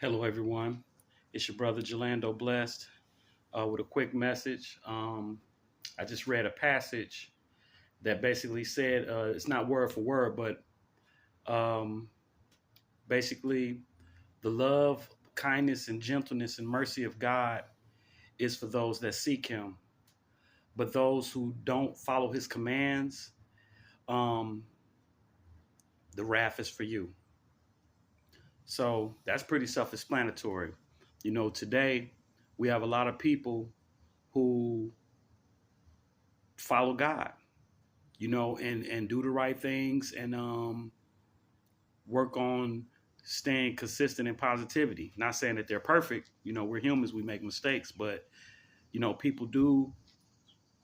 Hello, everyone. It's your brother Jelando Blessed with a quick message. I just read a passage that basically said it's not word for word, but um, basically the love, kindness, and gentleness and mercy of God is for those that seek Him, but those who don't follow His commands, um, the wrath is for you. So that's pretty self explanatory. Today we have a lot of people who follow God, and do the right things and work on staying consistent in positivity. Not saying that they're perfect. We're humans, we make mistakes, but people do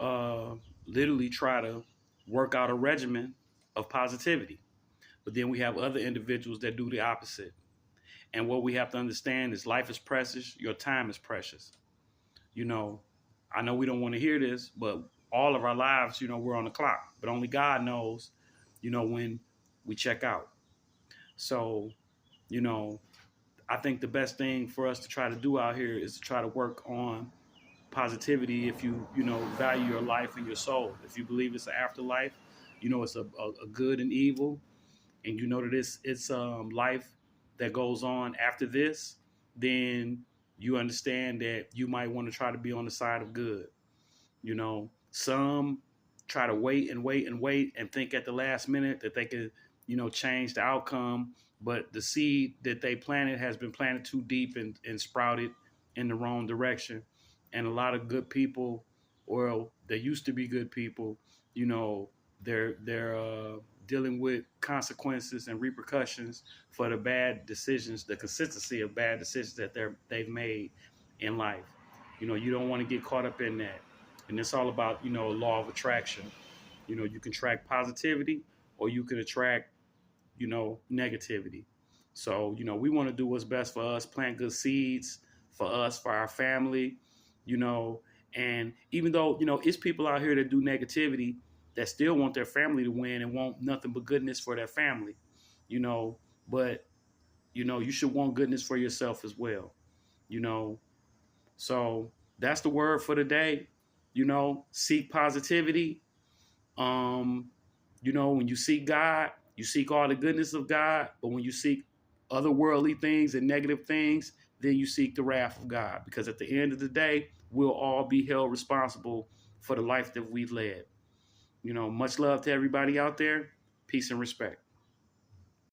uh, literally try to work out a regimen of positivity. But then we have other individuals that do the opposite. And what we have to understand is life is precious, your time is precious. You know, I know we don't want to hear this, but all of our lives, we're on the clock. But only God knows, when we check out. So, you know, I think the best thing for us to try to do out here is to try to work on positivity. If you value your life and your soul, if you believe it's an afterlife, it's a good and evil, and you know that it's life that goes on after this, then you understand that you might want to try to be on the side of good. Some try to wait and wait and wait and think at the last minute that they could, change the outcome. But the seed that they planted has been planted too deep and sprouted in the wrong direction. And a lot of good people, or they used to be good people, you know, they're dealing with consequences and repercussions for the bad decisions, the consistency of bad decisions that they've made in life. You don't want to get caught up in that. And it's all about, law of attraction. You can track positivity or you can attract, negativity. So, we want to do what's best for us, plant good seeds for us, for our family, you know. And even though, it's people out here that do negativity that still want their family to win and want nothing but goodness for their family, you know. But, you should want goodness for yourself as well, you know. So that's the word for the day. Seek positivity. Um, when you seek God, you seek all the goodness of God. But when you seek other worldly things and negative things, then you seek the wrath of God. Because at the end of the day, we'll all be held responsible for the life that we've led. Much love to everybody out there. Peace and respect.